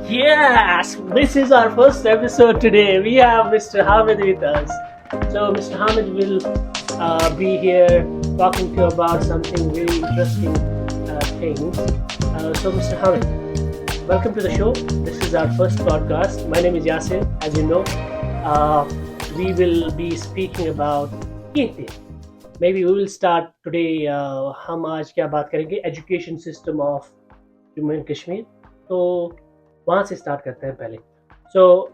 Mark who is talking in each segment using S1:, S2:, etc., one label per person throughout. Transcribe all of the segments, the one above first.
S1: Yes, this is our first episode today. We have Mr. Hamid with us. So, Mr. Hamid will be here talking to you about something really interesting things. So, Mr. Hamid, welcome to the show. This is our first podcast. My name is Yasir. As you know, we will be speaking about anything. Maybe we will start today. हम आज क्या बात करेंगे? Education system of Jammu and Kashmir. तो वहाँ से start करते हैं पहले. So,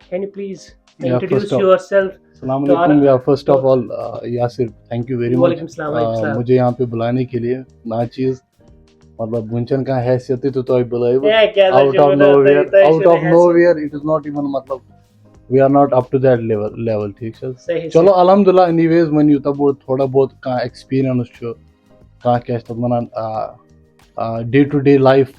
S1: can you please introduce yourself?
S2: Assalamu alaikum. Yeah, first of all, Yasir, thank you very much.
S1: वालेकुम सलाम.
S2: मुझे यहाँ पे बुलाने के लिए ना चीज मतलब बुंचन का हैसियत है तो बुलाए out of nowhere it is not even मतलब we are not up to that level ठीक है. चलो अल्हम्दुलिल्लाह. Anyways, when you तब थोड़ा बहुत का experience छो का क्या है तब मना day to day life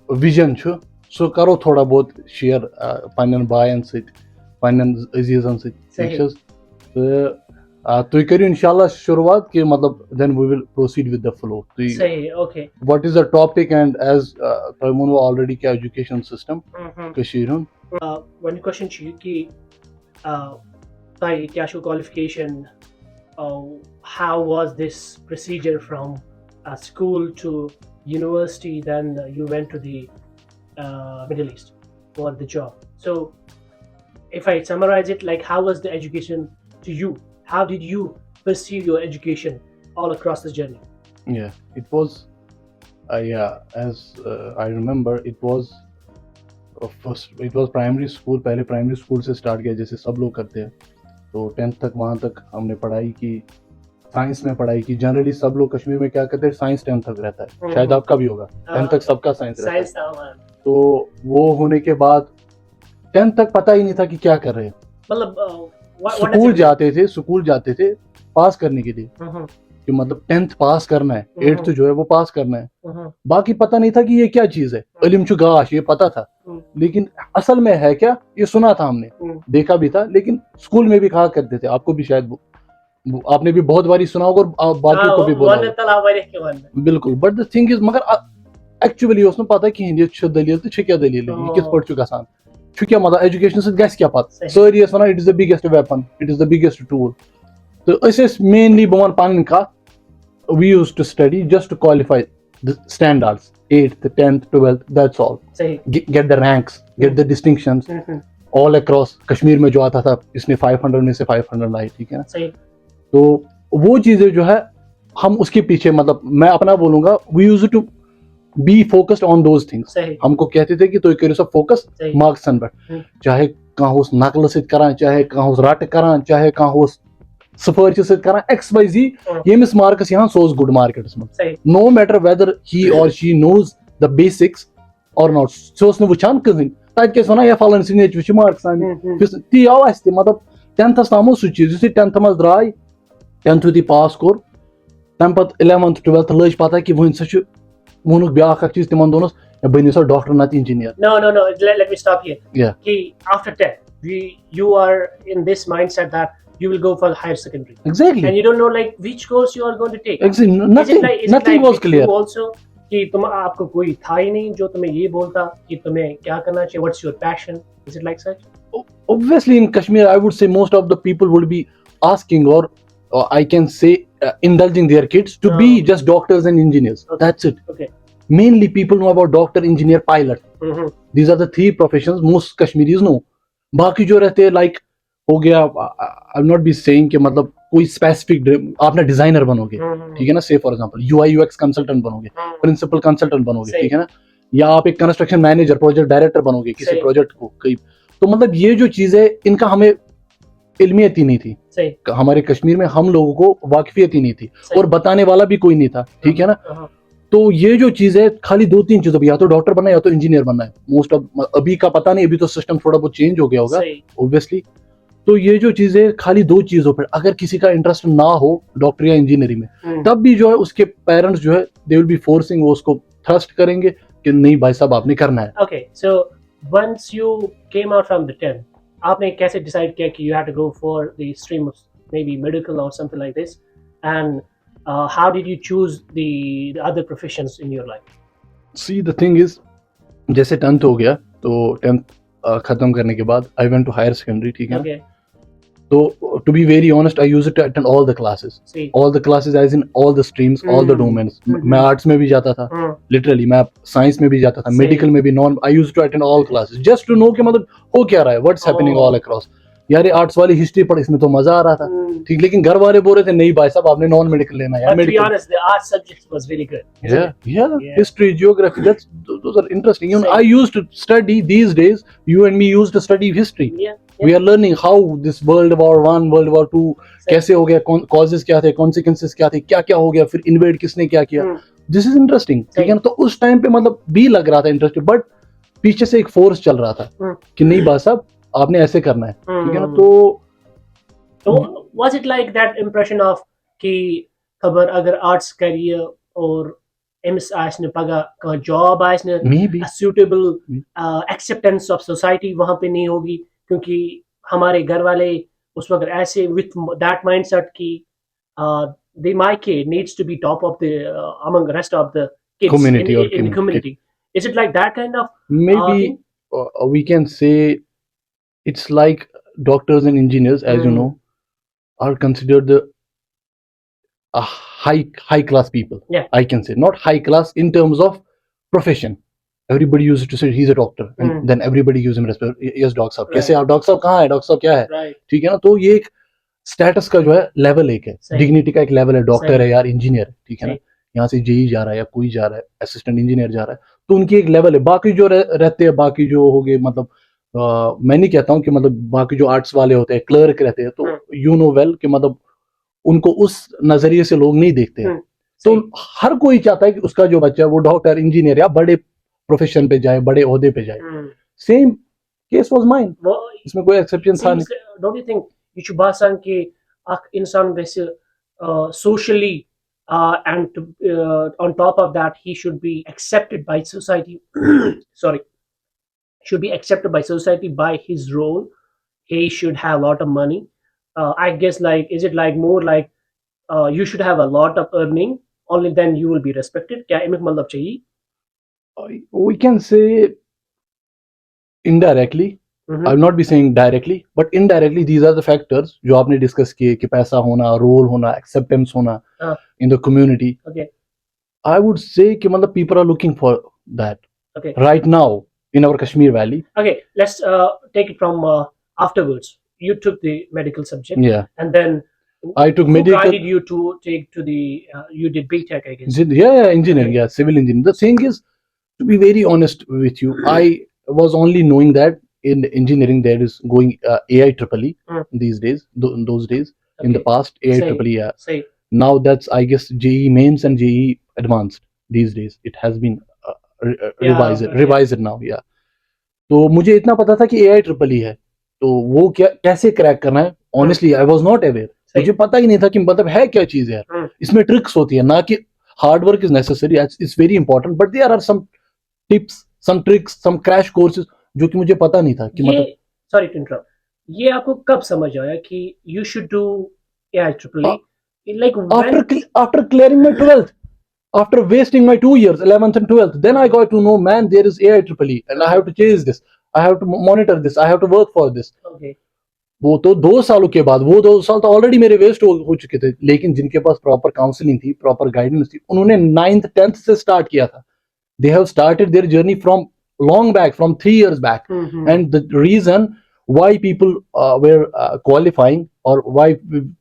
S2: vision छो सो करो थोड़ा बहुत शेयर पन्नन बायन सहित पन्नन अजीजन सहित ठीक है. तो तुई करियो इंशाल्लाह शुरुआत कि मतलब then we will proceed with the flow.
S1: सही. Okay.
S2: What is the topic and as तोय मोन already क्या education system कशीर हुन.
S1: One question छी कि ताई क्या show qualification, how was this procedure from school to university, then you went to the Middle East for the job. So if I summarize it, like how was the education to you? How did you perceive your education all across this journey?
S2: Yeah, it was as I remember it was first it was primary school. पहले primary school से start किया जैसे सब लोग करते हैं. तो 10th तक वहाँ तक हमने पढ़ाई की, साइंस में पढ़ाई की. जनरली सब लोग कश्मीर में क्या करते हैं, साइंस 10th तक रहता है. शायद आपका भी होगा. 10th तक सबका साइंस रहता है. तो वो होने के बाद 10th तक पता ही नहीं था कि क्या कर रहे हैं.
S1: मतलब
S2: स्कूल जाते थे पास करने के लिए कि मतलब 10th पास करना है, 8th जो है वो पास करना है. बाकी पता नहीं था कि ये क्या चीज है. इल्म चुगाश ये पता था, लेकिन असल में है क्या ये सुना था हमने, देखा भी था, लेकिन स्कूल में भी कहा करते थे. आपको भी शायद आपने भी बहुत बारी सुना होगा और बाकियों को भी बोला बिल्कुल. बट द थिंग इज मगर एक्चुअली उसने पता कि ये दलील तो क्या दलील है, ये किस पर गसान क्या मतलब एजुकेशन से गस क्या पता. सारी one it is the biggest weapon, it is the biggest tool. तो मेनली बह वन पन कत we used to study just to qualify the standards 8th 10th 12th, that's all. Get the ranks, get the distinctions all across. Kashmir में जो आता था इसने 500 में से 500 लाई, ठीक है ना. तो वो चीजें जो है हम उसके पीछे मतलब मैं अपना बोलूंगा we used to be focused on those things. हमको कहते थे कि तो करो सब फोकस मार्क्स पर, चाहे कहाँ हो नकल से करान, चाहे कहाँ हो रट करान, चाहे कहाँ हो सफर करान XYZ यमिस मार्क्स यहाँ सोज गुड मार्केट्स में. नो मैटर वेदर ही और शी नोज द बेसिक्स और नॉट. सो वुचान कहीं तक क्या वन या फलन सी मार्क्स ती आव मतलब 10th तामो सह चीज 10th मज द्राय 10th ती पास कोर तम पत 11th 12th लज पता कि वन सा वोनुक ब्या चीज तिमन दोनों बनो सा डॉक्टर ना engineer.
S1: No, let me stop here. Yeah. After 10 you are in this mindset that you will go for higher secondary.
S2: Exactly.
S1: And you don't know like which course you are going to take.
S2: Exactly. Nothing was clear.
S1: Also कि तुम आपको कोई था ही नहीं जो तुम्हें ये बोलता कि तुम्हें क्या करना चाहिए. What's your passion? Is it like such?
S2: Obviously in Kashmir I would say most of the people would be asking or I can say indulging their kids to be just doctors and engineers. Okay. That's it.
S1: Okay.
S2: Mainly people know about doctor, engineer, pilot. These are the three professions most Kashmiris know. बाकी जो रहते हैं like हो गया I am not be saying कि मतलब कोई specific आपने डिजाइनर बनोगे, ठीक है ना. से for example UI UX consultant बनोगे, प्रिंसिपल कंसल्टेंट बनोगे, ठीक है ना. या आप एक कंस्ट्रक्शन मैनेजर प्रोजेक्ट डायरेक्टर बनोगे किसी प्रोजेक्ट को कहीं. तो मतलब ये जो चीज है इनका हमें इल्मियत ही नहीं थी. हमारे कश्मीर में हम लोगों को वाकिफियत ही नहीं थी और बताने वाला भी कोई नहीं था, ठीक है ना. तो ये जो चीज है खाली 2-3 चीजों पर या तो डॉक्टर बनना है या तो इंजीनियर बनना है. मोस्ट ऑफ अभी का पता नहीं, अभी तो सिस्टम थोड़ा बहुत चेंज हो गया होगा ऑब्वियसली. तो ये जो चीजें खाली 2 चीजों पर अगर किसी का इंटरेस्ट ना हो डॉक्टर या इंजीनियरिंग में, तब भी जो है उसके पेरेंट्स जो है दे विल बी फोर्सिंग, वो उसको थ्रस्ट करेंगे कि नहीं भाई साहब आपने करना है.
S1: Okay, so once you came out from the 10th आपने कैसे डिसाइड किया कि you have to go for the stream of maybe medical और something like this, and how did you choose the other professions in your life?
S2: See the thing is, जैसे 10th हो गया तो 10th खत्म करने के बाद I went to higher secondary, ठीक है ना?
S1: Okay.
S2: तो to be very honest I used to attend all the classes,
S1: See.
S2: All the classes as in all the streams, all the domains. मैं आर्ट्स में भी जाता था, लिटरली मैं साइंस में भी जाता था, मेडिकल में भी, non, I used to attend all classes just to know कि मतलब हो क्या रहा है, व्हाट्स हैपनिंग ऑल अक्रॉस। यार ये आर्ट्स वाली हिस्ट्री पढ़, इसमें तो मजा आ रहा था, ठीक, लेकिन घर वाले बोल रहे थे नहीं भाई साहब आपने नॉन मेडिकल लेना है।
S1: But to be
S2: medical,
S1: honest, the art subject was really good. Isn't it?
S2: yeah,
S1: Yeah.
S2: history, geography, those are interesting. You know,
S1: Same.
S2: I used to study these days, you and me used to study history.
S1: Yeah.
S2: We are learning how this World War One, World War Two कैसे हो गया, causes क्या थे, consequences क्या थे, क्या क्या हो गया, फिर invade किसने क्या किया। This is interesting, ठीक है ना? तो उस टाइम पे मतलब भी लग रहा था इंटरेस्टिंग, बट पीछे से एक फोर्स चल रहा था कि नहीं बात साहब आपने ऐसे करना है, ठीक है ना?
S1: तो was it like that impression of कि खबर अगर आर्ट्स करिए और एमएस आसने पगा का जॉब आसने
S2: Maybe.
S1: suitable acceptance of society वहां पे नहीं होगी, क्योंकि हमारे घर वाले उस वक्त ऐसे with that mindset कि my kid needs to be top of the among the rest of the kids
S2: Community or
S1: in the community. Is it like that kind of
S2: maybe
S1: thing?
S2: we can say it's like doctors and engineers, as you know, are considered the high class people.
S1: Yeah.
S2: I can say not high class in terms of profession. Everybody used to say he's a doctor, and then everybody gives him respect. Yes, doctor साहब कैसे आप, doctor साहब कहाँ है, doctor साहब क्या है, ठीक है ना? तो ये एक स्टेटस का जो है लेवल एक है, डिग्निटी का एक लेवल है, डॉक्टर है यार, इंजीनियर है, ठीक है ना? यहाँ से जेई जा रहा है या कोई जा रहा है, असिस्टेंट इंजीनियर जा रहा है, तो उनकी एक लेवल है। बाकी जो रहते हैं, बाकी जो हो गए, मतलब मैं नहीं कहता हूँ कि मतलब बाकी जो आर्ट्स वाले होते हैं, क्लर्क रहते हैं, तो यू नो वेल कि मतलब उनको उस नजरिए से लोग नहीं देखते हैं। तो हर कोई चाहता है कि उसका जो बच्चा है वो डॉक्टर, इंजीनियर या बड़े प्रोफेशन पे जाए, बड़े ओहदे पे जाए। सेम केस वाज माइन, इसमें कोई एक्सेप्शन था नहीं।
S1: Don't you think you should बासान कि अख इंसान गसे socially and on top of that he should be accepted by society sorry, should be accepted by society by his role. He should have a lot of money. I guess, like, is it like more like you should have a lot of earning, only then you will be respected? क्या इमेक मतलब चाहिए?
S2: We can say indirectly. I will not be saying directly, but indirectly these are the factors जो आपने discuss किए कि पैसा होना, role होना, एक्सेप्टेंस होना in the community.
S1: Okay.
S2: I would say कि मतलब people are looking for that.
S1: Okay.
S2: Right now in our Kashmir Valley.
S1: Okay, let's take it from afterwards. You took the medical subject.
S2: Yeah.
S1: And then
S2: I took medical.
S1: Who guided you to take to the you did BTech, I guess.
S2: Yeah, engineering. Okay. Yeah, civil engineering. The thing is, to be very honest with you, I was only knowing that in engineering there is going AI triple E these days. In those days, okay. In the past, AI triple E. Yeah. Say. Now that's, I guess, JE mains and JE advanced these days. It has been revised now. Yeah. तो मुझे इतना पता था कि AI triple E है, तो वो क्या कैसे क्रैक करना है, honestly I was not aware. मुझे पता ही नहीं था कि मतलब है क्या चीज है, इसमें ट्रिक्स होती है, ना कि hard work is necessary, it's very important, but there are some tips, some tricks, some crash courses जो कि मुझे पता नहीं था कि मतलब।
S1: सॉरी टू इंटरप्ट, ये आपको कब समझ आया कि you should do AI triple E? Like
S2: after clearing my 12th, after wasting my 2 years, 11th and 12th, then I got to know, man, there is AI triple E and I have to chase this, I have to monitor this, I have to work for this. Okay. वो तो 2 सालों के बाद, वो 2 साल तो already मेरे waste हो चुके थे, लेकिन जिनके पास प्रॉपर काउंसलिंग थी, प्रॉपर गाइडेंस थी, उन्होंने 9th 10th से स्टार्ट किया था। They have started their journey from long back, from 3 years back. And the reason why people were qualifying, or why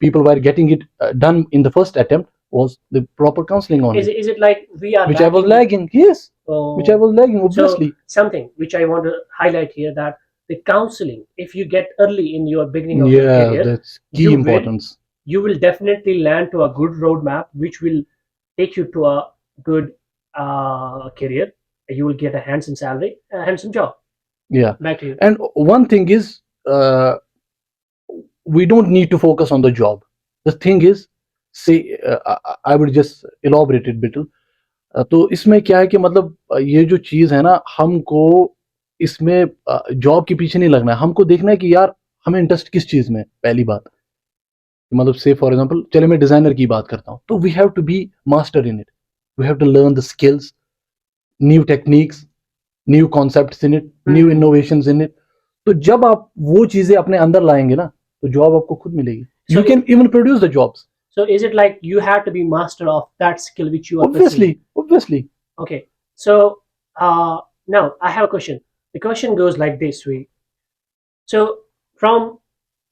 S2: people were getting it done in the first attempt, was the proper counseling on
S1: it. Is it like we are
S2: which I was lagging? Yes. Which I was lagging, obviously.
S1: So something which I want to highlight here, that the counseling, if you get early in your beginning of your career,
S2: that's key importance.
S1: You will definitely land to a good roadmap, which will take you to a good career. You will get a handsome salary, a handsome job.
S2: Yeah.
S1: Back to you.
S2: And one thing is, we don't need to focus on the job. The thing is, say I would just elaborate it bit. तो इसमें क्या है कि मतलब ये जो चीज है ना, हमको इसमें जॉब के पीछे नहीं लगना है, हमको देखना है कि यार हमें इंटरेस्ट किस चीज में, पहली बात। मतलब से फॉर एग्जांपल चले मैं डिजाइनर की बात करता हूँ, तो we have to be master in it, we have to learn the skills, new techniques, new concepts in it, new innovations in it. तो जब आप वो चीजें अपने अंदर लाएंगे ना, तो जॉब आपको खुद मिलेगी, you can even produce the jobs.
S1: So is it like you have to be master of that skill which you are pursuing?
S2: Obviously.
S1: Okay. So now I have a question. The question goes like this way. So from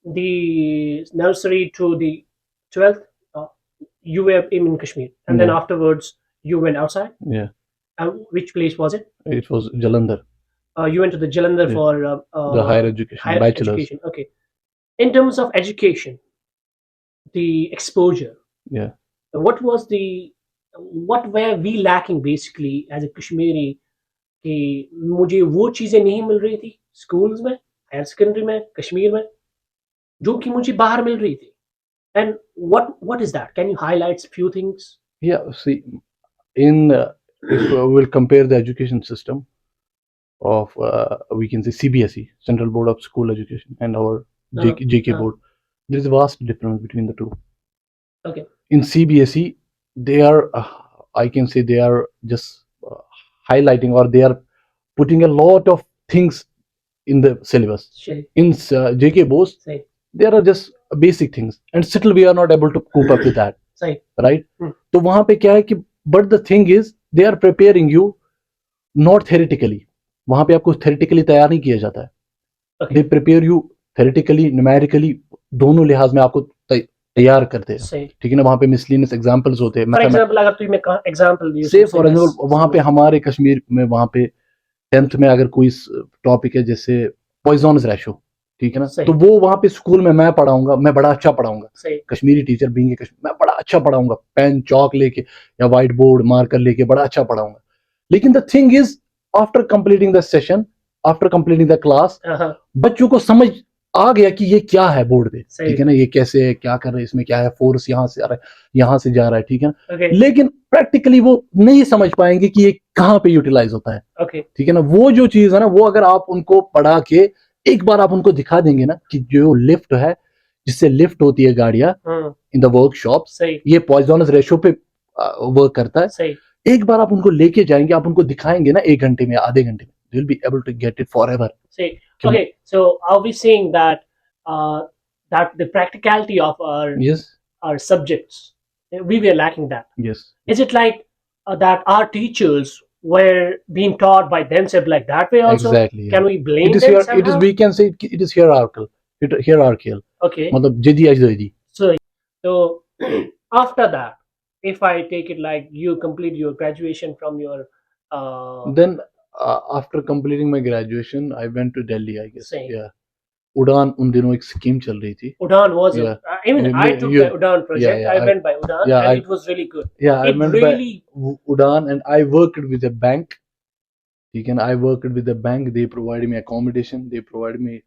S1: the nursery to the 12th, you were in Kashmir, and then
S2: Yeah.
S1: afterwards you went outside.
S2: Yeah,
S1: Which place was it?
S2: it was Jalandhar,
S1: You went to the Jalandhar
S2: Yeah.
S1: for
S2: the higher education,
S1: higher
S2: bachelor's.
S1: education. Okay. In terms of education, the exposure,
S2: Yeah.
S1: what was the what were we lacking basically as a Kashmiri कि मुझे वो चीजें नहीं मिल रही थी schools में, higher secondary में, कश्मीर में, जो कि मुझे बाहर मिल रही थी. And what is that? Can you highlight a few things?
S2: Yeah, see, in if we'll compare the education system of we can say CBSE, Central Board of School Education, and our JK board, there is a vast difference between the two.
S1: Okay.
S2: In CBSE, they are I can say they are just highlighting, or they are putting a lot of things in the syllabus.
S1: Sure.
S2: In JK boards,
S1: Same.
S2: there are just basic things, and still we are not able to cope up with that.
S1: Same.
S2: Right? तो वहां पे क्या है कि but the thing is they are preparing you not theoretically. वहां पे आपको theoretically तैयार नहीं किया जाता है.
S1: Okay.
S2: They prepare you theoretically, numerically, दोनों लिहाज में आपको तैयार करते हैं.
S1: सही.
S2: ठीक है ना. वहां पे मिसलिनियस एग्जांपल्स होते हैं.
S1: फॉर एग्जांपल अगर तुम एक एग्जांपल दियो,
S2: से फॉर एग्जांपल वहां पे हमारे कश्मीर में वहां पे 10th में अगर कोई टॉपिक है जैसे पॉइजनस रेशो, ठीक है ना, तो वो वहां पे स्कूल में मैं पढ़ाऊंगा, मैं बड़ा अच्छा पढ़ाऊंगा. कश्मीरी टीचर बीइंग मैं बड़ा अच्छा पढ़ाऊंगा, पेन चौक लेके या व्हाइट बोर्ड मार्कर लेके बड़ा अच्छा पढ़ाऊंगा. लेकिन the thing is after completing the session, after completing the class, बच्चों को समझ आ गया कि ये क्या है बोर्ड पे. ठीक है ना. ये कैसे है, क्या कर रहे हैं, इसमें क्या है, फोर्स यहाँ से आ रहा है, यहाँ से जा रहा है. ठीक है ना. लेकिन प्रैक्टिकली वो नहीं समझ पाएंगे कि ये कहाँ पे यूटिलाइज होता है. ठीक है ना. वो जो चीज है ना, वो अगर आप उनको पढ़ा के एक बार आप उनको दिखा देंगे ना कि जो लिफ्ट है, जिससे लिफ्ट होती है गाड़ियां इन द वर्कशॉप, ये पॉइजनस रेशो पे वर्क करता है. एक बार आप उनको लेके जाएंगे, आप उनको दिखाएंगे ना 1 घंटे में, आधे घंटे में, they will be able to get it forever.
S1: Okay, so are we saying that that the practicality of our subjects, we were lacking that?
S2: Yes.
S1: Is it like that our teachers were being taught by themselves like that way also?
S2: Exactly. Yeah.
S1: Can we blame them somehow?
S2: It is, we can say it is hierarchical. Hierarchical.
S1: Okay.
S2: मतलब जदी अजदी.
S1: So after that, if I take it like you complete your graduation from your
S2: then after completing my graduation I went to Delhi, I guess.
S1: Same.
S2: Yeah. उड़ान उन दिनों एक scheme चल रही थी.
S1: Udaan was even I took the Udaan project. I went by Udaan and it was really good.
S2: Yeah, I went really by Udaan and I worked with a bank. I worked with the bank. They provided me accommodation. They provided me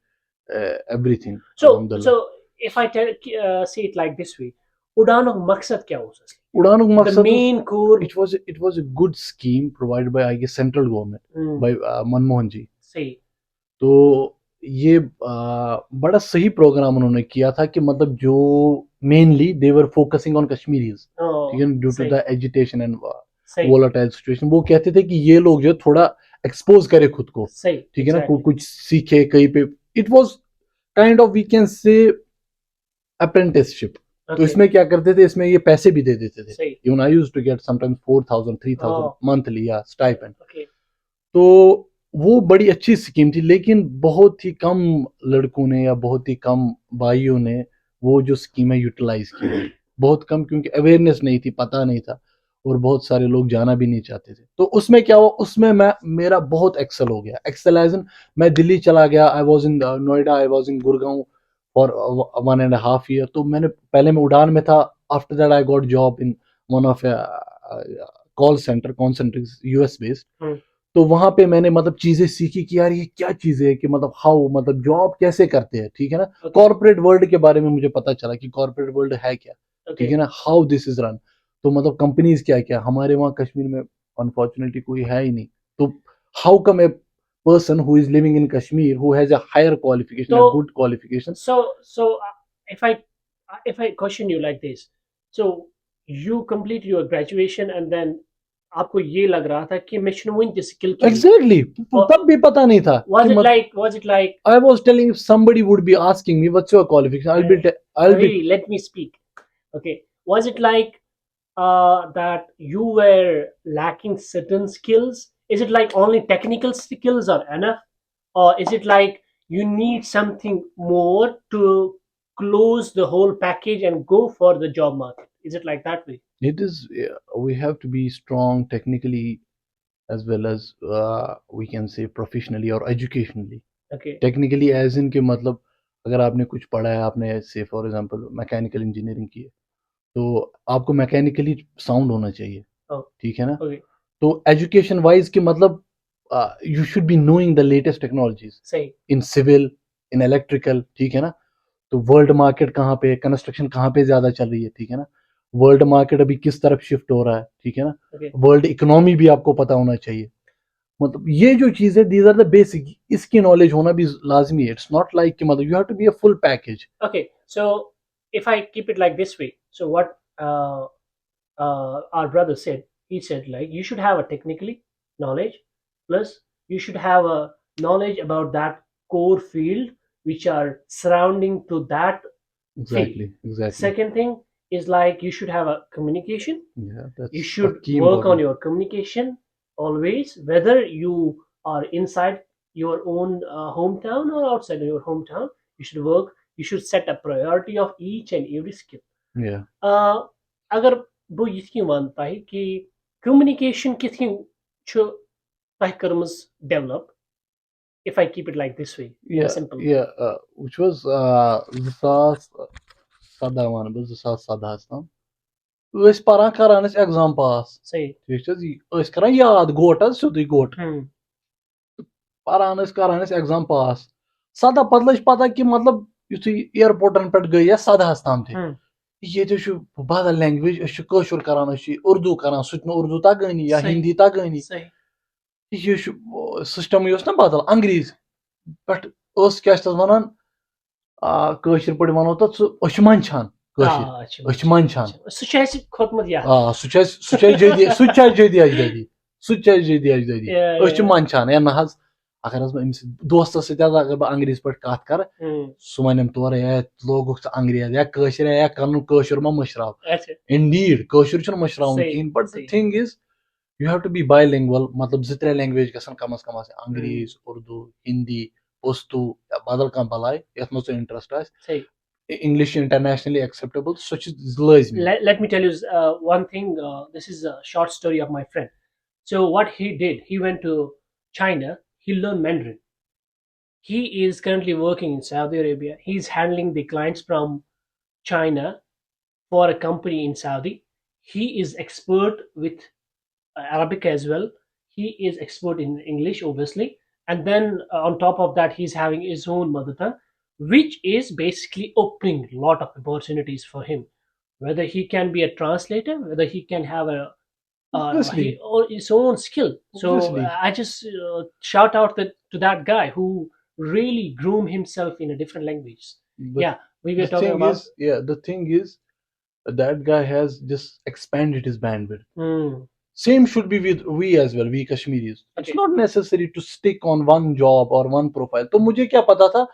S2: everything.
S1: So if I see it like this way, Udaan का मकसद क्या हो सकता है?
S2: Udaan का मकसद,
S1: the main core,
S2: it was a good scheme provided by, I guess, central government by Manmohan जी.
S1: सही.
S2: तो ये बड़ा सही प्रोग्राम उन्होंने किया था कि मतलब जो mainly they were focusing on Kashmiris, ठीक है, due to the agitation and volatile situation. वो कहते थे कि ये लोग जो थोड़ा एक्सपोज करे खुद को, ठीक है ना, कुछ सीखे कहीं पे. It was kind of we can say apprenticeship. तो इसमें क्या करते थे, इसमें ये पैसे भी दे देते थे. Even I used to get sometimes 4,000 3,000 monthly या स्टाइपेंड. तो वो बड़ी अच्छी स्कीम थी, लेकिन बहुत ही कम लड़कों ने या बहुत ही कम भाइयों ने वो जो स्कीमें यूटिलाइज की. बहुत कम, क्योंकि अवेयरनेस नहीं थी, पता नहीं था, और बहुत सारे लोग जाना भी नहीं चाहते थे. तो उसमें क्या हुआ, उसमें मेरा बहुत एक्सेल हो गया. एक्सेल एज इन मैं दिल्ली चला गया. I was in Noida, I was in Gurgaon for 1.5 year. तो मैंने पहले मैं उड़ान में था. After that I got job in one of call centre US based. तो वहां पे मैंने मतलब चीजें सीखी कि यार ये क्या चीजें है, कि मतलब हाउ, मतलब जॉब कैसे करते हैं. ठीक है ना. कॉर्पोरेट वर्ल्ड के बारे में मुझे पता चला कि कॉर्पोरेट वर्ल्ड है क्या. ठीक है ना. How this is run. तो मतलब कंपनीज क्या क्या, हमारे वहाँ कश्मीर में अनफॉर्चुनेटली कोई है ही नहीं. तो how come A person who is living in Kashmir who has a higher qualification, a good qualification.
S1: So if I if I question you like this, so you complete your graduation and then आपको ये लग रहा था कि मैं शुरू में skill की
S2: Exactly. तब भी पता नहीं था कि
S1: was it like
S2: I was telling if somebody would be asking me what's your qualification, I'll be
S1: let me speak. Okay, was it like that you were lacking certain skills? Is it like only technical skills are enough, or is it like you need something more to close the whole package and go for the job market? Is it like that way?
S2: it is we have to be strong technically as well as we can say professionally or educationally.
S1: Okay.
S2: Technically as in के मतलब अगर आपने कुछ पढ़ा है, आपने से for example mechanical engineering की है, तो आपको मैकेनिकली साउंड होना चाहिए,
S1: Oh,
S2: ठीक है ना?
S1: okay.
S2: तो एजुकेशन वाइज के मतलब you should be knowing the latest technologies
S1: सही.
S2: इन सिविल, इन इलेक्ट्रिकल, ठीक है ना? तो वर्ल्ड मार्केट कहाँ पे, कंस्ट्रक्शन कहाँ पे ज्यादा चल रही है, ठीक है ना? वर्ल्ड मार्केट अभी किस तरफ शिफ्ट हो रहा है, ठीक है ना?
S1: Okay.
S2: वर्ल्ड इकोनॉमी भी आपको पता होना चाहिए. मतलब ये जो चीज है, दीज आर द बेसिक, इसकी नॉलेज होना भी लाजमी है. इट्स नॉट लाइक कि मतलब you have to be a full package.
S1: Okay, so if I keep it like this way, so what our brother said, he said like you should have a technically knowledge, plus you should have a knowledge about that core field which are surrounding to that field.
S2: Exactly.
S1: Second thing is like you should have a communication.
S2: Yeah,
S1: You
S2: that's a
S1: should
S2: key
S1: work on
S2: important.
S1: your communication always, whether you are inside your own hometown or outside of your hometown. You should work. You should set a priority of each and every skill.
S2: Yeah.
S1: अगर बो यिथकि मानता है कि communication किथि छु तह karmas develop, if I keep it like this way in a
S2: Yeah,
S1: simple way.
S2: yeah, which was 2017 one बह 2017 तम ٲسۍ परान करान ٲسۍ एग्जाम पास,
S1: सही.
S2: ठीक छे जी, ٲسۍ करान याद गोट हज सोदुई गोट, परान ٲسۍ करान ٲسۍ एग्जाम पास. 17 पत लज पता कि मतलब युथुई एयरपोर्टन पे गई या 17 ताम थे ये बदल लैंग्वेज, कशुर करान, उर्दू करान, सह उर्दू तगानी या
S1: सही.
S2: हिंदी तगानी,
S1: सही.
S2: ये सिस्टम ना बदल अंग्रेज पे क्या वन कशर पे वनो तथ सह मंछान कशर मंछान
S1: सह छु अस खोतमत याद.
S2: सह जदी अजददी, सह जदी अजददी मंछान या ना अगर अमिस दोस्त सत अगर बह अंग्रेज पे कत कर सह वन तोर ए लोग अंग्रेज या कशर या कर कशर मा मशराव.
S1: अच्छा.
S2: इंडीड कशर मशरावन
S1: सही.
S2: कहें, बट द
S1: सही.
S2: Thing is you have to be bilingual, मतलब जो त्रे लैंग्वेज गसन कम अज कम अंग्रेज, उर्दू, हिंदी, पश्तो या बदल कह बलाय यथ मज इंटरेस्ट आस.
S1: सही.
S2: English internationally acceptable, such is lazmi.
S1: Let me tell you one thing. This is a short story of my friend. So what he did, he went to China. He learned Mandarin. He is currently working in Saudi Arabia. He's handling the clients from China for a company in Saudi. He is expert with Arabic as well. He is expert in English, obviously, and then on top of that, he's having his own mother tongue, which is basically opening a lot of opportunities for him. Whether he can be a translator, whether he can have a
S2: Obviously,
S1: or his own skill. So
S2: obviously.
S1: I just shout out to that guy who really groom himself in a different language.
S2: But
S1: Yeah, we were
S2: the
S1: talking
S2: thing
S1: about.
S2: is, yeah, the thing is that guy has just expanded his bandwidth.
S1: Hmm.
S2: Same should be with we as well, we Kashmiris. It's
S1: Okay.
S2: not necessary to stick on one job or one profile. तो मुझे क्या पता था,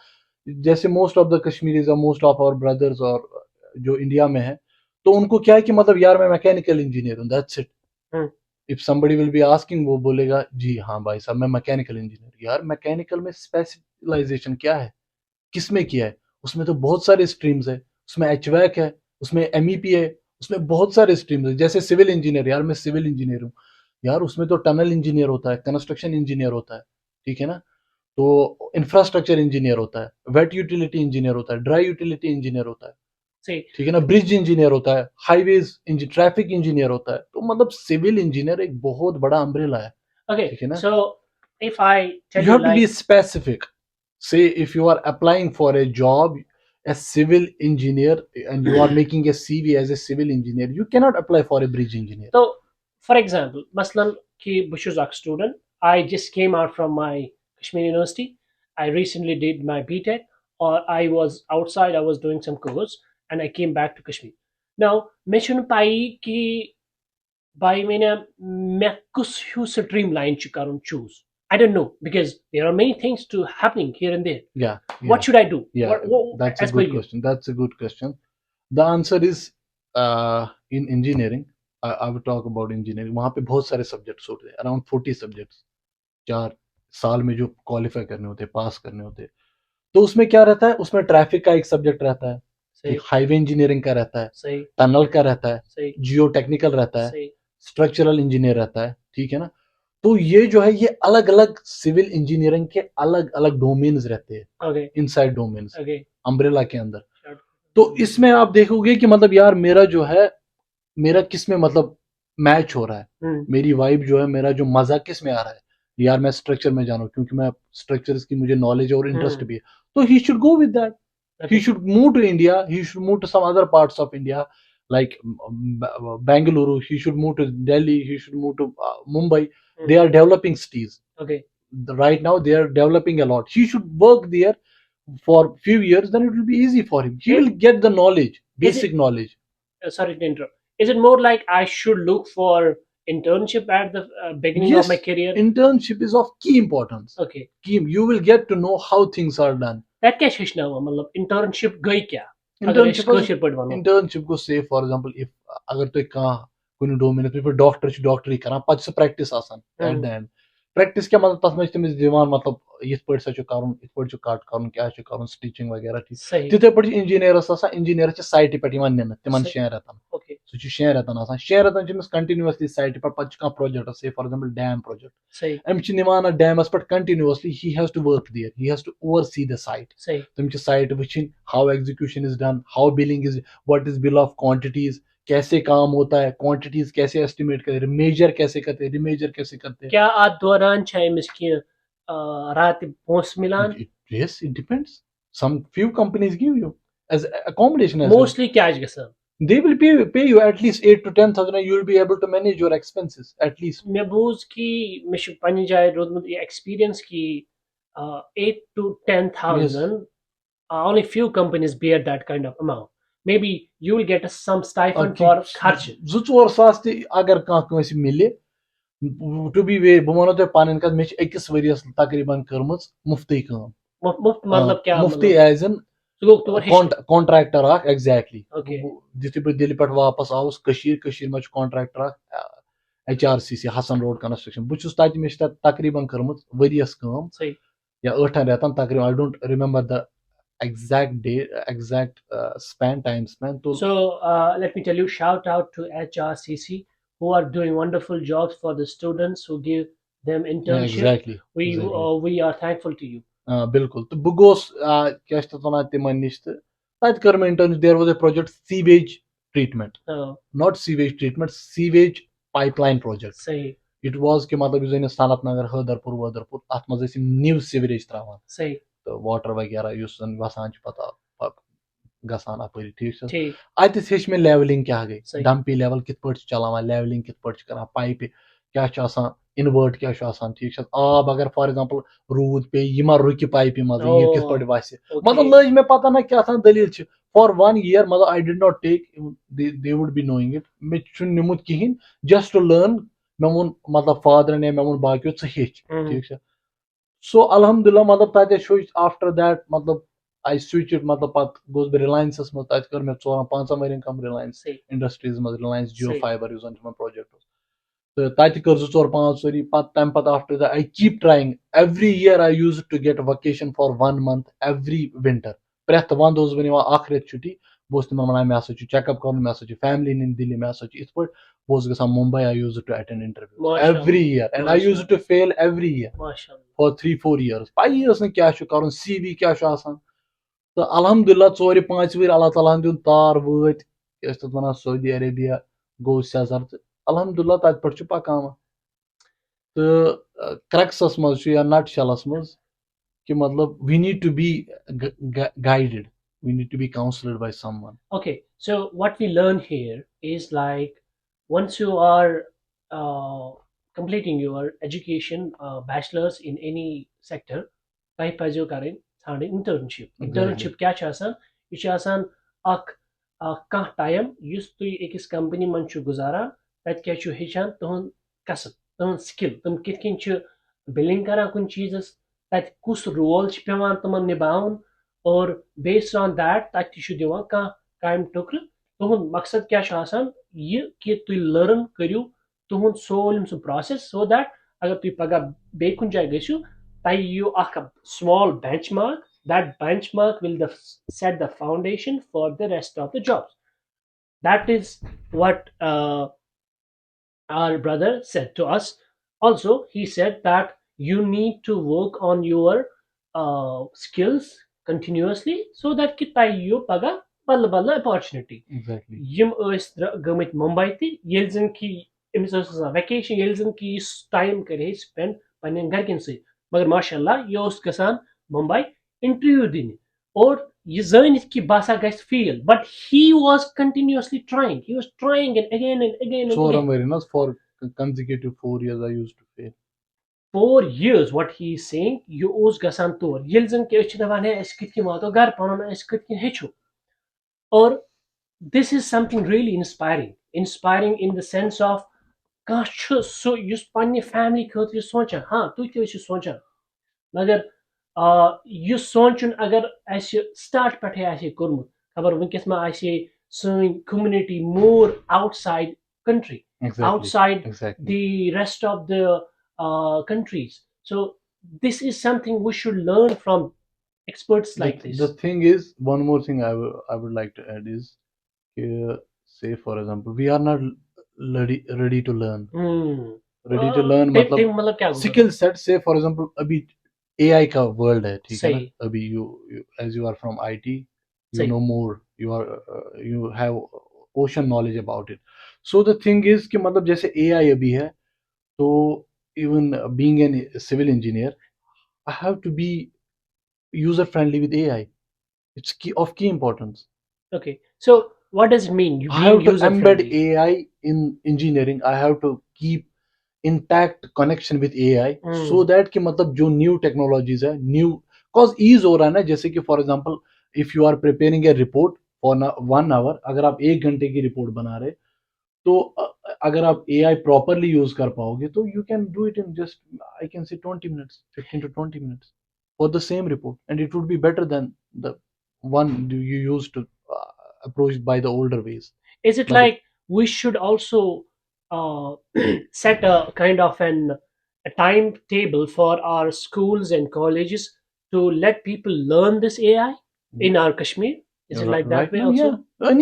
S2: जैसे most of the Kashmiris or most of our brothers और जो India में है, तो उनको क्या है कि मतलब यार मैं मैकेनिकल इंजीनियर हूँ, that's it. If somebody will be asking, वो बोलेगा जी हाँ भाई साहब मैं मैकेनिकल इंजीनियर. यार मैकेनिकल में स्पेशलाइजेशन क्या है, किस में किया है? उसमें तो बहुत सारे स्ट्रीम्स है, उसमें एचवैक है, उसमें एमईपी है, उसमें बहुत सारे स्ट्रीम्स है. जैसे सिविल इंजीनियर, यार मैं सिविल इंजीनियर हूँ, यार उसमें तो टनल इंजीनियर होता है, कंस्ट्रक्शन इंजीनियर होता है, ठीक है ना? तो इंफ्रास्ट्रक्चर इंजीनियर होता है, वेट यूटिलिटी इंजीनियर होता है, ड्राई यूटिलिटी इंजीनियर होता है, ठीक है ना? ब्रिज इंजीनियर होता है, हाईवेज ट्रैफिक इंजीनियर होता है. तो मतलब सिविल इंजीनियर एक बहुत बड़ा अम्ब्रेला है.
S1: Okay.
S2: ठीक है ना?
S1: So if I tell
S2: You
S1: you
S2: have to be
S1: like
S2: specific. Say if you are applying for a job as civil engineer and you are making a CV as a civil engineer, you cannot apply for a bridge engineer.
S1: so, for example, Maslan ki Bushuzak student, I just came out from my Kashmir University. I recently did my BTech, or I was outside. I was doing some course, and I came back to Kashmir. Now, me chun pai ki by me kus hu streamline karun choose. I don't know because there are many things to happening here and there.
S2: Yeah,
S1: What
S2: yeah,
S1: should I do?
S2: yeah. That's a
S1: As per
S2: good
S1: you?
S2: question. That's a good question. The answer is in engineering. I would talk about engineering. वहाँ पे बहुत सारे subjects होते हैं, around 40 subjects. 4 साल में जो qualify करने होते हैं, पास करने होते हैं, तो उसमें क्या रहता है, उसमें ट्रैफिक का एक सब्जेक्ट रहता है,
S1: सही
S2: एक हाईवे इंजीनियरिंग का रहता है,
S1: सही
S2: टनल का रहता है,
S1: सही
S2: जियो टेक्निकल रहता है,
S1: सही
S2: स्ट्रक्चरल इंजीनियर रहता है, ठीक है ना। तो ये जो है, ये अलग अलग सिविल इंजीनियरिंग के अलग अलग डोमेन्स रहते हैं,
S1: okay
S2: inside domains,
S1: okay
S2: umbrella के अंदर। तो इसमें आप देखोगे कि मतलब यार मेरा जो है, मेरा किस में मतलब मैच हो रहा है, मेरी वाइब जो है, मेरा जो मजा किस में आ रहा है, यार मैं स्ट्रक्चर में जाना हूँ क्योंकि मैं स्ट्रक्चर्स की मुझे नॉलेज और इंटरेस्ट भी है, तो he should go with that. He should move to India. He should move to some other parts of India, like Bangalore. He should move to Delhi. He should move to Mumbai. They are developing cities.
S1: Okay.
S2: Right now, they are developing a lot. He should work there for few years. Then it will be easy for him. He will get the knowledge, basic knowledge.
S1: Sorry to interrupt. Is it more like I should look for internship at the beginning of my
S2: Yes,
S1: career?
S2: internship is of key importance.
S1: Okay.
S2: Key, you will get to know how things are done.
S1: That क्या शेषना हुआ मतलब internship गई क्या अगर इस
S2: Internship
S1: कौशल पर बनो
S2: internship go say for example if अगर तो कहाँ कुछ डोमेन पे डॉक्टरी करा पच से प्रैक्टिस आसान at the end प्रैक्टिस क्या मतलब तस में तमिस दिवान मतलब यिथ पट सा करुन यिथ पट कट करुन क्या करुन स्टिचिंग वगैरह ठीक
S1: सही
S2: तिथे पट इंजीनियरस आसान इंजीनियर साइट पे निन तिमन
S1: सही
S2: 6 रेतन
S1: ओके
S2: सह 6 रेतन आसान 6 रेतन तमिस कंटिन्यूअसली साइट पे पच कहाँ प्रोजेक्ट से फॉर एग्जांपल डैम प्रोजेक्ट
S1: सही
S2: अमिस निवान डैमस पे continuously he has to work there, he has to oversee the site.
S1: सही
S2: तुम site वुचिन how execution is done, how billing is, what is bill of quantities, कैसे काम होता है, क्वांटिटीज कैसे एस्टिमेट करते हैं, मेजर कैसे करते हैं, रिमेजर कैसे करते हैं.
S1: क्या at दौरान चाहे मिसकी रात post Milan
S2: Yes, it depends. Some few companies give you as accommodation as well.
S1: Mostly क्या गसन
S2: They will pay you at least 8 to 10,000 and you will be able to manage your expenses at least.
S1: मे बूज की मे पन्नी जाए रोदमुत ये experience की 8 to 10,000 only few companies bear that kind of amount. Maybe you will get some stipend for खर्च
S2: 2-4 सास ते अगर कहाँ कंस मिले टू बी वे बह वनो तुम पन कत मे अकिस वरियस तकरीबन कर्मच मुफ्ती काम
S1: मुफ्त मतलब क्या
S2: मुफ्ती एज इन
S1: सु गो तोर हिस्ट्री
S2: कॉन्ट्रैक्टर एग्जैक्टली
S1: ओके
S2: दिथु बह दिल्ली पे वापस आउस कशीर मे contractor HRCC Hassan road construction बहुत तत मे तकरीबन कर्मच वरियस काम
S1: सही
S2: या 8 रेतन तकरीबन I don't remember the exact date, exact span, time span. तो
S1: So let me tell you, shout out to HRCC who are doing wonderful jobs for the students who give them
S2: yeah,
S1: internship.
S2: exactly,
S1: We
S2: exactly.
S1: we are thankful to you.
S2: बिल्कुल तो बह गोस क्या one तिमन निश तत कर मे intern there was a project sewage treatment not sewage treatment sewage pipeline project
S1: सही
S2: it was कि मतलब जन सनत नगर हदरपुर वदरपुर अत मज न्यू सीवरेज त्रावान
S1: सही
S2: तो वाटर वगैरह युस वसान पता गसान अपरी ठीक
S1: ठीक
S2: अत हेच मे लेवलिंग क्या गई
S1: सही
S2: डंपी लेवल कित पट चलावान लेवलिंग कित पट कर पाइप क्या इनवर्ट क्या ठीक आब अगर फॉर एग्जांपल रूद पे यह मा रुक पाइप मज यह कित पट वस मतलब लज मे पता ना क्या दलील फॉर 1 year मतलब I did not take they would be knowing it मे निमुत कहीं जस्ट टू लर्न मे वोन मतलब फादरन या मे वोन बाकियों हेच ठीक सो अलहमदुल्ला मतलब तत आफ्टर दैट मतलब आई स्विच इट मतलब पत गोस बह रिलायंस मज तत कर मे 4-5 वर कम रिलायंस इंडस्ट्रीज मज रिलायंस जियो फाइबर उस प्रोजेक्ट तो तत कर 2-4-5 वरी तम पत after that I keep trying every year I use to get vacation for 1 month every winter प्रेथ वंद बह निवान अख रेत छुट्टी बह तिमन वन मे हसा चेकअप कर मे हसा फैमिली नी दिल्ली मे हसा इत पे बह गसान Mumbai I use to attend interview every year and I use to fail every year for 3-4 years पई क्या कर CV क्या तो अलहमदुल्ला 4-5 वर अल्लाह ताला दिन तार वत वन सऊदी अरेबिया गो सेजर तो अलहमदुल्ला तत पे पकान तो क्रक्सस मज या नट शलस मज कि मतलब we need to be guided, we need to be counseled by someone.
S1: Okay, so what we learn here is like once you are completing your education, bachelor's in any sector, तय पजो करें ठाणे internship. Internship क्या छ आसान? ये छ आसान अक कहाँ टाइम युस तुई एकस कंपनी मन छु गुजारान तत क्या छु हेचान तुहन कसब तुहन स्किल तुम कित कन छु बिलिंग करान कुन चीजस तत कुस रोल छु पेवान तुमन निभाउन और बेस्ड ऑन दैट तत छु दिवान कहाँ कायम टुकर तुहन मकसद क्या छु आसान ये कि तुई लर्न करियो तुहन सोलम सु प्रोसेस सो दैट अगर तुई पगा बे कुन जाय गसियो तय यू अख small benchmark. That benchmark will set the foundation for the rest of the jobs. That is what our brother said to us. Also, he said that you need to work on your skills continuously so that कि तय यो पगा बल्ल बल्ल opportunity.
S2: Exactly.
S1: Yim गमित Mumbai ती L जन की Amish vacation L जन की टाइम करे स्पेंड पन्न गरकन सत मगर माशाल्लाह ये गसान मुंबई इंटरव्यू दिन और ये जानित कि बसा गस fail but he was continuously trying, he was trying and again and again and
S2: So
S1: again.
S2: very nice for consecutive 4 years I used to fail.
S1: 4 years what he is saying you gasan tor yel zan ke ech davan hai es kit ki mato gar panon es kit ki hechu or this is something really inspiring in the sense of kah so yus panni family khotri socha ha tu te ech socha magar यु सोचुन अगर असे start पे आसे कोर्मुत खबर वनकस मा आसे सैन community more outside country
S2: Exactly.
S1: outside
S2: Exactly.
S1: the rest of the countries. So this is something we should learn from experts like this.
S2: The thing is, one more thing I would like to add is, say for example, we are not ready to learn. Ready to learn मतलब
S1: मतलब क्या होगा
S2: skill set. Say for example, अभी AI का world है, ठीक है ना?
S1: सही
S2: अभी as you are from IT, you
S1: सही
S2: know more. You have ocean knowledge about it. So the thing is कि मतलब जैसे AI अभी है, तो even being an civil engineer, I have to be user friendly with AI. It's of key importance.
S1: okay so what does it mean you
S2: I
S1: being
S2: have to
S1: user
S2: embed
S1: friendly
S2: AI in engineering. I have to keep intact connection with AI so that कि मतलब जो new technologies है, new cause ease हो रहा है ना, जैसे कि for example if you are preparing a report for 1 hour, अगर आप 1 घंटे की report बना रहे, तो अगर आप AI properly use कर पाओगे, तो you can do it in just I can say 20 minutes, 15 to 20 minutes for the same report, and it would be better than the one you used to approach by the older ways.
S1: is it
S2: मतलब
S1: like we should also uh, set a kind of a timetable for our schools and colleges to let people learn this AI in our Kashmir? Is it like that
S2: right
S1: way
S2: now, yeah,
S1: also?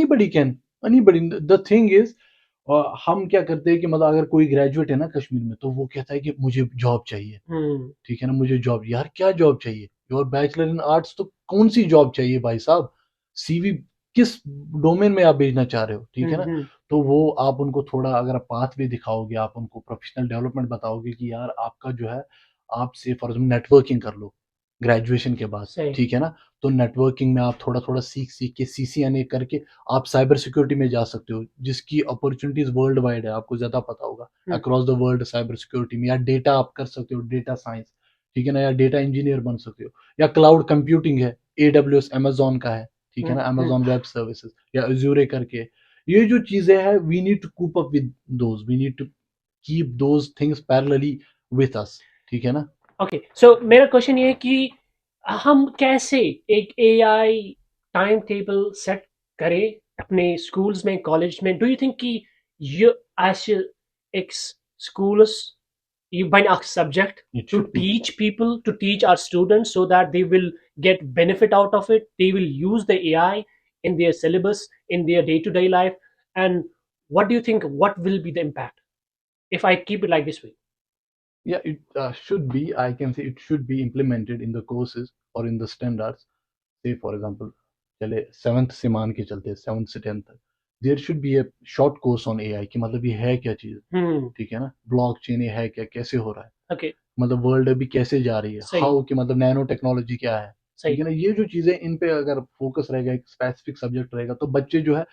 S2: anybody. The thing is, हम क्या करते हैं कि मतलब अगर कोई graduate है ना कश्मीर में, तो वो कहता है कि मुझे जॉब चाहिए, ठीक है ना? मुझे जॉब, यार क्या जॉब चाहिए? योर बैचलर इन आर्ट्स, तो कौन सी जॉब चाहिए भाई साहब? सीवी किस डोमेन में आप भेजना चाह रहे हो, ठीक है ना? तो वो आप उनको थोड़ा अगर आप पाथ भी दिखाओगे, आप उनको प्रोफेशनल डेवलपमेंट बताओगे कि यार आपका जो है, आप से फॉर एग्जाम्पल नेटवर्किंग कर लो ग्रेजुएशन के बाद,
S1: सही
S2: ठीक है ना? तो नेटवर्किंग में आप थोड़ा थोड़ा सीख सीख के CCNA करके आप साइबर सिक्योरिटी में जा सकते हो, जिसकी अपॉर्चुनिटीज वर्ल्ड वाइड है, आपको ज्यादा पता होगा, across the world cyber security में, या डेटा आप कर सकते हो, डेटा साइंस, ठीक है ना? या डेटा इंजीनियर बन सकते हो, या क्लाउड कंप्यूटिंग है, AWS अमेजोन का है, ठीक है ना? अमेजोन वेब सर्विसेज या अजूरे करके, ये जो चीजें हैं, we need to cope up with those, we need to keep those things parallelly with us, ठीक है ना?
S1: ओके सो मेरा क्वेश्चन ये है कि हम कैसे एक एआई टाइम टेबल सेट करें अपने स्कूल्स में कॉलेज में डू यू थिंक कि ये आसे एक schools you bring a subject
S2: It
S1: to
S2: should be.
S1: teach people to teach our students so that they will get benefit out of it, they will use the AI in their syllabus in their day-to-day life. And what do you think, what will be the impact if I keep it like this way?
S2: Yeah, it should be. I can say it should be implemented in the courses or in the standards. Say, for example, चले 7th से मान के चलते हैं, 7th से 10th तक, there should be a short course on AI कि मतलब ये है क्या चीज़, ठीक है ना? ब्लॉकचेन ये है क्या, कैसे हो रहा है,
S1: Okay,
S2: मतलब वर्ल्ड अभी कैसे जा रही है,
S1: सही
S2: हाउ कि मतलब नैनो टेक्नोलॉजी क्या है, ठीक
S1: सही
S2: है ना? ये जो चीज़ें, इन पे अगर फोकस रहेगा, एक स्पेसिफिक सब्जेक्ट रहेगा, तो बच्चे जो है,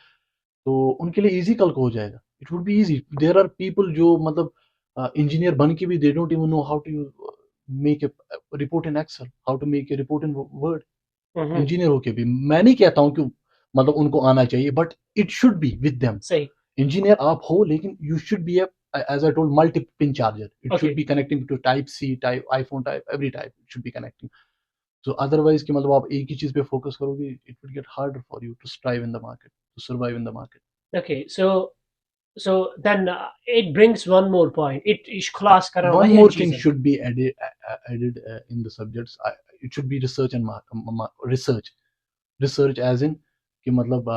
S2: तो उनके लिए इजी कल को हो जाएगा, it would be easy. There are people जो मतलब इंजीनियर बन के भी they don't even know how to make a report in Excel, how to make a report in Word.
S1: Hmm
S2: engineer होके भी मैं नहीं कहता हूँ कि मतलब उनको आना चाहिए, but it should be with them.
S1: सही.
S2: इंजीनियर आप हो, लेकिन you should B as I told, multi-pin charger. It should
S1: Okay.
S2: be connecting to type C, type iPhone, type every type. It should be connecting. So otherwise कि मतलब आप एक ही चीज पे फोकस करोगे, it would get harder for you to strive in the market, to survive in the market.
S1: Okay, so then it brings one more point. It is class karan
S2: One
S1: wahi
S2: more thing
S1: cheezen.
S2: should be added in the subjects. It should be research and research as in कि मतलब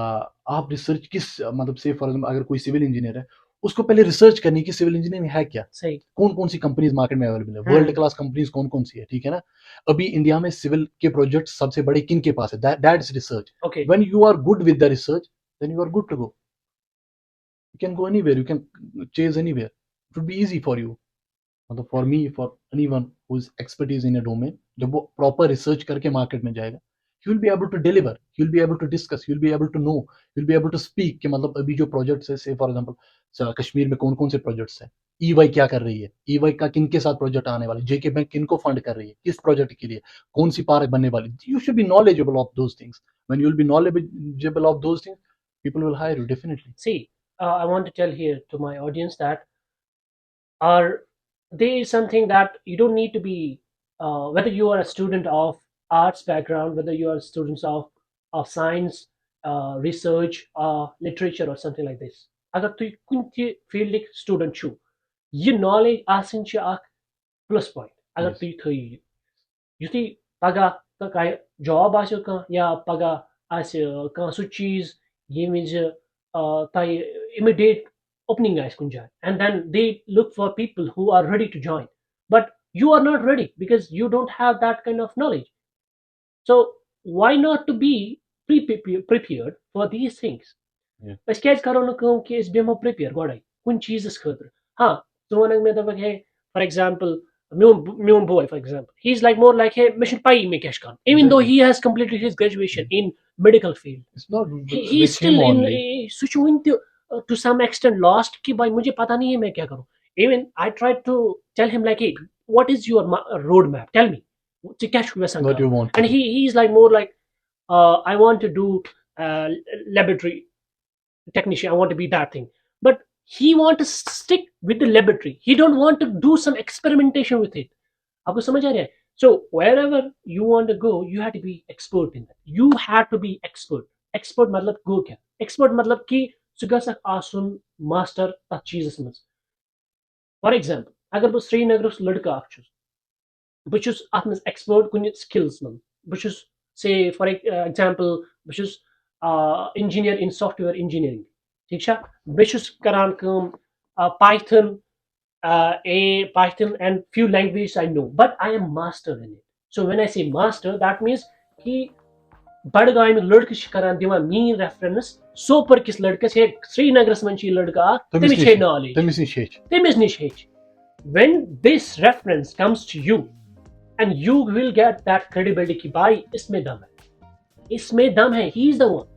S2: आप research किस मतलब से for example अगर कोई civil engineer है, उसको पहले रिसर्च करनी कि सिविल इंजीनियरिंग है क्या,
S1: सही.
S2: कौन कौन सी कंपनीज मार्केट में अवेलेबल है, वर्ल्ड क्लास कंपनीज कौन कौन सी है, ठीक है ना. अभी इंडिया में सिविल के प्रोजेक्ट सबसे बड़े किन के पास है, that is research.
S1: Okay.
S2: When you are good with the research, then you are good to go. You can go anywhere, you can chase anywhere. It would be easy for you. मतलब for me, for anyone who is expertise in a domain, जब वो proper research करके market में जाएगा, he will be able to deliver, he will be able to discuss, he will be able to know, he will be able to speak कि मतलब अभी जो projects है, से फॉर एग्जांपल कश्मीर में कौन कौन से प्रोजेक्ट्स हैं, ईवाई क्या कर रही है, ईवाई का किन के साथ प्रोजेक्ट आने वाले, जेके बैंक किन को फंड कर रही है, किस प्रोजेक्ट के लिए, कौन सी पार्क बनने वाली. You should B knowledgeable of those things. When you will be knowledgeable of those things, people will hire you definitely.
S1: See, I want to tell here to my audience that are there is something that you don't need to be whether you are a student of arts background, whether you are students of science, research, literature or something like this. अगर तुम कुछ field student छो, ये knowledge आसन छ अख plus point अगर
S2: Yes.
S1: तुम थई युति पगह कह जॉब आसो कह या पगह आस कह सु चीज ये मिज तय इमीडिएट opening आस कुन जाय, and then they look for people who are ready to join, but you are not ready because you don't have that kind of knowledge. So why not to be prepared for these things?
S2: Yeah.
S1: أسۍ کیٛازِ کرو نہٕ کٲم کہِ أسۍ بیٚہمو prepare گۄڈَے کُنہِ چیٖزَس خٲطرٕ. ہاں ژٕ وَنکھ مےٚ دَپکھ ہے فار ایٚگزامپٕل میون boy for example, he is like more like hey مےٚ چھُنہٕ پَیی مےٚ کیٛاہ چھُ کَرُن, even though he has completed his graduation in medical field.
S2: It's not
S1: He is
S2: with
S1: still
S2: him
S1: in
S2: only.
S1: سُہ چھُ وُنہِ تہِ to some extent lost कि भाई मुझे पता नहीं है मैं क्या करूँ. Even I tried to tell him like hey what is your road map, tell me ژٕ کیٛاہ چھُکھ یژھان
S2: What you
S1: کَرُن,
S2: want to
S1: and
S2: do.
S1: he is like more like I want to do laboratory technician, I want to be that thing, but he want to stick with the laboratory, he don't want to do some experimentation with it. आपको समझ आ रहा है? So wherever you want to go, you have to be expert in that, you have to be expert मतलब go क्या, expert मतलब कि छु गसक आसुन master तथ चीजस मज. फॉर एग्जांपल अगर बह श्रीनगरस लड़का अख छुस, बह छुस अथ मज एक्सपर्ट कुन स्किल्स मज, बह छुस से फॉर एग्जांपल बह छुस इंजीनियर इन सॉफ्टवेयर इंजीनियरिंग, ठीक छा, बह छुस करान काम Python, Python and few languages I know, but I am master in it. So when I say master, that means कि बड़गाम लड़क करान दिवान मीन रेफरेंस सोपर किस लड़कस हे श्रीनगरस मन छी लड़का तमिस छे नॉलेज तमिस निश हेच. When this reference comes to you and you will get that credibility कि भाई इसमें दम है, he is the one.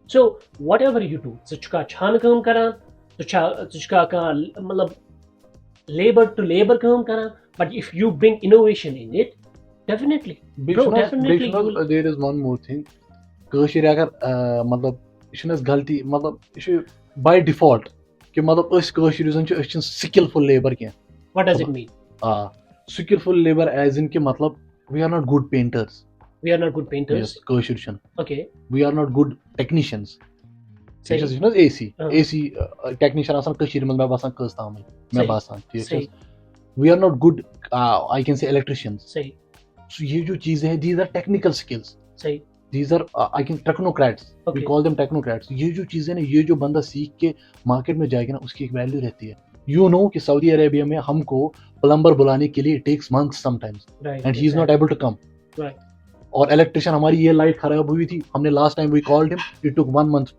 S1: So whatever you do, चुका छान काम करान, चुका का मतलब labor to labor काम करान, but if you bring innovation in it, definitely bro, definitely you will.
S2: There is one more thing. कशिर अगर मतलब यह गलती मतलब यह by default कि मतलब कशिर जन skillful labor क्या.
S1: What does it mean?
S2: Skillful labor as in कि मतलब we are not good painters.
S1: We are not good painters.
S2: Yes, कशिर.
S1: Okay.
S2: We are not good technicians. AC technician आसान कशिर में मैं बासान कस ताम मैं बासान ठीक है. We are not good I can say electricians.
S1: सही.
S2: So ये जो चीजें हैं, these are technical skills.
S1: सही.
S2: These are I can technocrats.
S1: Okay.
S2: We call them technocrats. ये जो चीजें ना, ये जो बंदा सीख के मार्केट में जाएगा ना, उसकी एक वैल्यू रहती है. You know कि सऊदी अरेबिया में हमको प्लम्बर बुलाने के लिए it takes months sometimes.
S1: Right.
S2: And he is not able to come.
S1: Right.
S2: और इलेक्ट्रिशियन हमारी ये लाइट खराब हुई थी, हमने last time we called him, it took 1 month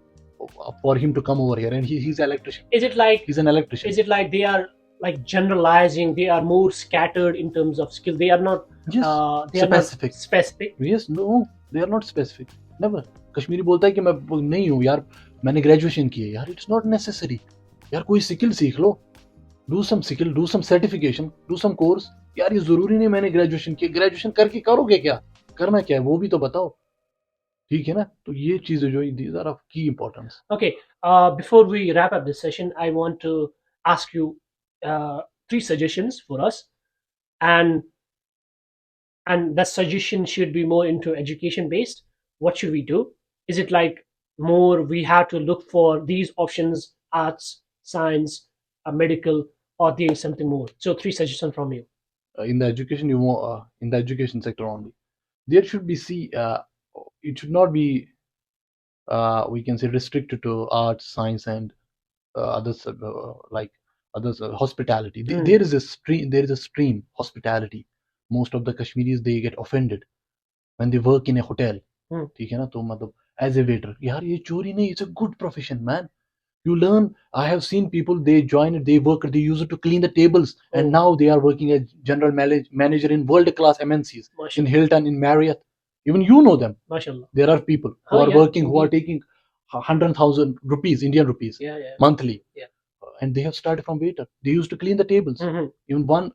S2: for him to come over here, and he's an electrician.
S1: Is it like
S2: he's an electrician?
S1: Is it like they are like generalizing? They are more scattered in terms of skill. They are not.
S2: Yes.
S1: They
S2: specific.
S1: Are not specific.
S2: Yes. No. They are not specific. Never. Kashmiri बोलता है कि मैं नहीं हूँ यार, मैंने graduation की है यार. It's not necessary. यार कोई स्किल सीख लो. Do some skill, do some certification, do some course. यार ये जरूरी नहीं मैंने ग्रेजुएशन की. ग्रेजुएशन करके करोगे क्या? करना क्या है वो भी तो बताओ. ठीक है ना, तो ये चीजें जो these are of key importance.
S1: Okay, before we wrap up this session, I want to ask you three suggestions for us, and the suggestion should be more into education based. What should we do? Is it like more we have to look for these options, arts, science, medical, or there is something more? So three suggestions from you.
S2: In the education in the education sector only, there should be it should not be we can say restricted to arts, science, and others like others hospitality. There is a stream. There is a stream hospitality. Most of the Kashmiris, they get offended when they work in a hotel. ठीक है ना, तो मतलब as a waiter, यार ये चोरी नहीं, it's a good profession, man. You learn. I have seen people, they join it, they work, they use it to clean the tables, and now they are working as general manager in world class MNCs, in Hilton, in Marriott. Even you know them.
S1: Mashallah.
S2: There are people who are working, who are taking 100,000 rupees, Indian rupees, monthly.
S1: Yeah.
S2: And they have started from waiter. They used to clean the tables. Even one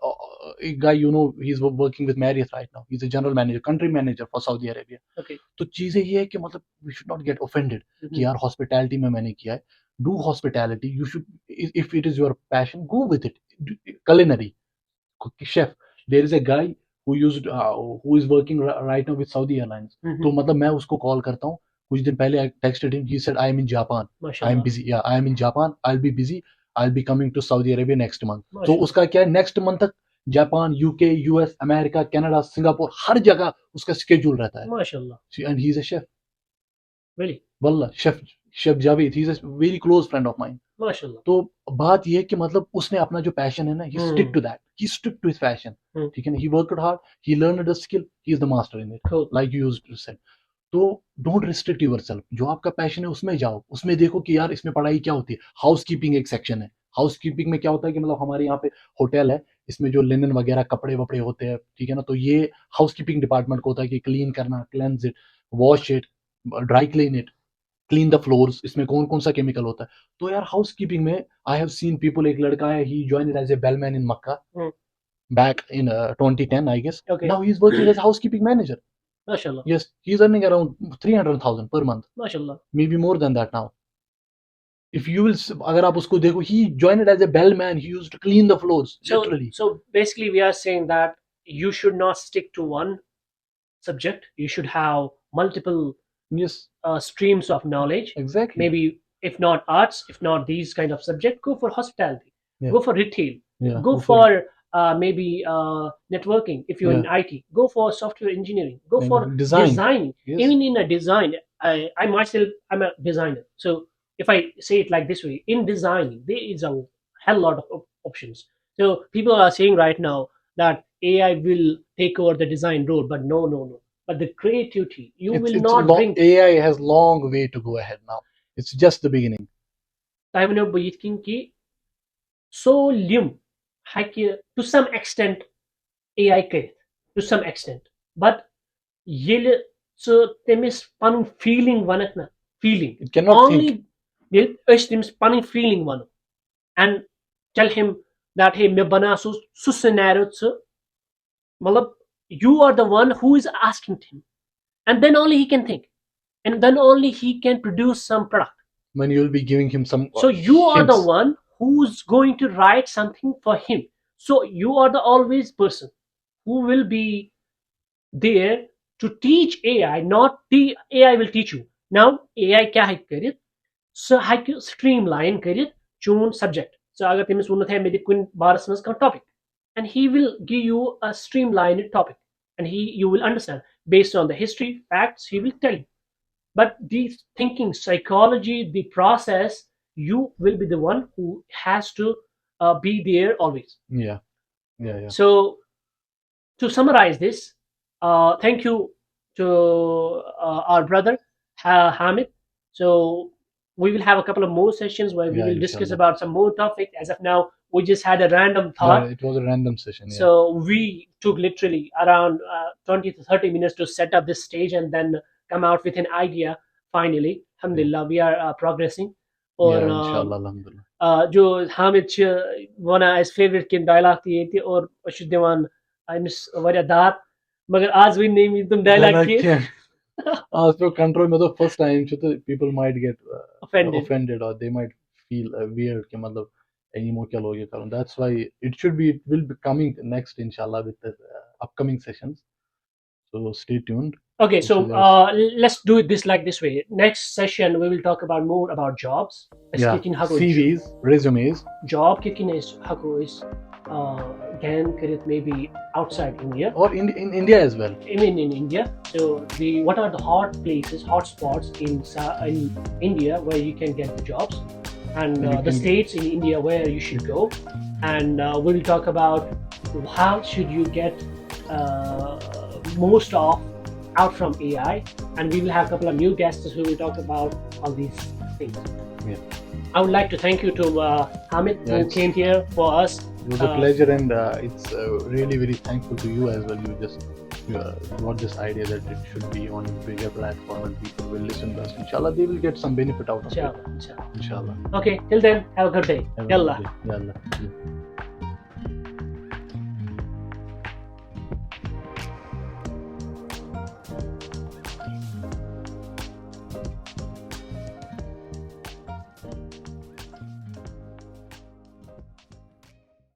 S2: a guy, he's working with Marriott right now. He's a general manager, country manager for Saudi Arabia.
S1: Okay.
S2: तो चीजें ये है कि मतलब we should not get offended कि यार hospitality में मैंने किया है. Do hospitality. You should, if it is your passion, go with it. Culinary, chef. There is a guy who is working right now with Saudi Airlines. तो मतलब मैं उसको कॉल करता हूँ. कुछ दिन पहले I texted him. He said, I am in Japan. I am busy. Yeah, I am in Japan. I'll be busy. I'll be coming to Saudi Arabia next month. तो उसका क्या है, next month तक Japan, UK, US, America, Canada, Singapore, हर जगह उसका schedule रहता है. माशाल्लाह. And he's a chef. Really? Wallah, chef Javed. He's a very close friend of mine. माशाल्लाह. तो बात ये है कि मतलब उसने अपना जो पैशन है ना, he stick to that. He stick to his passion. ठीक है ना, he worked hard. He learned the skill. He is the master in it. Cool. Like you used to say. तो डोंट रिस्ट्रिक्ट योरसेल्फ. जो आपका passion है उसमें जाओ, उसमें देखो कि यार इसमें पढ़ाई क्या होती है. हाउस कीपिंग एक सेक्शन है. हाउस कीपिंग में क्या होता है कि मतलब हमारे यहाँ पे होटल है, इसमें जो लिनन वगैरह कपड़े वपड़े होते हैं, ठीक है ना, तो ये हाउस कीपिंग डिपार्टमेंट को होता है कि क्लीन करना, cleanse it, wash it, dry clean it, clean the floors. इसमें कौन कौन सा केमिकल होता है. तो यार हाउस कीपिंग में आई हैव सीन पीपल. एक लड़का है, he joined as a bellman in Mecca back in 2010, I guess. Okay. Now he's working as a housekeeping manager. Mashallah. Yes, he's earning around 300,000 per month. Mashallah. Maybe more than that now. If you will, agar aap usko dekho, he joined as a bellman. He used to clean the floors, literally.
S1: So basically, we are saying that you should not stick to one subject. You should have multiple streams of knowledge.
S2: Exactly.
S1: Maybe if not arts, if not these kind of subject, go for hospitality. Yeah. Go for retail. Yeah. Go for maybe networking. If you're in IT, go for software engineering. Go for designing. Yes. Even in a design, I myself, I'm a designer. So if I say it like this way, in designing, there is a hell lot of options. So people are saying right now that AI will take over the design role, but no. But the creativity, bring.
S2: AI has long way to go ahead now. It's just the beginning.
S1: I have no believing ki solium. To some extent, AI can, to some extent, but yele so temis panun feeling vanakna feeling.
S2: It cannot
S1: only think. Temis panun feeling one, and tell him that hey me bana su scenario so, malab you are the one who is asking him, and then only he can think, and then only he can produce some product.
S2: When you'll be giving him some.
S1: So you are the one who's going to write something for him. So you are the always person who will be there to teach AI, not the AI will teach you. Now AI kya hai karit? So hai streamline karit chun subject. So agar temis unat hai medi kun baras mas ka topic, and he will give you a streamlined topic, and you will understand based on the history, facts. He will tell you. But the thinking, psychology, the process, you will be the one who has to be there always.
S2: Yeah.
S1: So to summarize this, thank you to our brother Hamid. So we will have a couple of more sessions where we will discuss about some more topic. As of now, we just had a random thought.
S2: It was a random session. Yeah.
S1: So we took literally around 20 to 30 minutes to set up this stage and then come out with an idea. Finally, alhamdulillah, we are progressing.
S2: और इंशाल्लाह
S1: जो हामिद छ वना S favourite किन dialogue थी और अश दिवान अमिस वारिया दात मगर आज वी नहीं तुम डायलॉग की
S2: So control में तो first time जो तो people might get
S1: Offended.
S2: or they might feel weird कि मतलब anymore क्या लोग ये करूँ. That's why it will be coming next inshallah with the upcoming sessions. So stay tuned.
S1: Okay,
S2: This
S1: so
S2: is your
S1: let's do it this like this way. Next session we will talk about more about jobs.
S2: yeah CVs, resumes.
S1: Job kicking is hago is gan karit maybe outside India
S2: or in India as well.
S1: even in India. So the what are the hot places, hot spots in India where you can get the jobs, and
S2: And you
S1: the
S2: can-
S1: states in India where you should go, and we'll talk about how should you get most of out from AI, and we will have a couple of new guests who will talk about all these things.
S2: Yeah.
S1: I would like to thank you to Hamid
S2: Yeah,
S1: who
S2: it's-
S1: came here for us.
S2: It was a pleasure, and it's really very thankful to you as well. You just got this idea that it should be on a bigger platform and people will listen to us. Inshallah, they will get some benefit out of it.
S1: Inshallah, inshallah.
S2: Inshallah.
S1: Okay, till then, have a good day.
S2: Have a
S1: Yalla.
S2: good day. Yalla.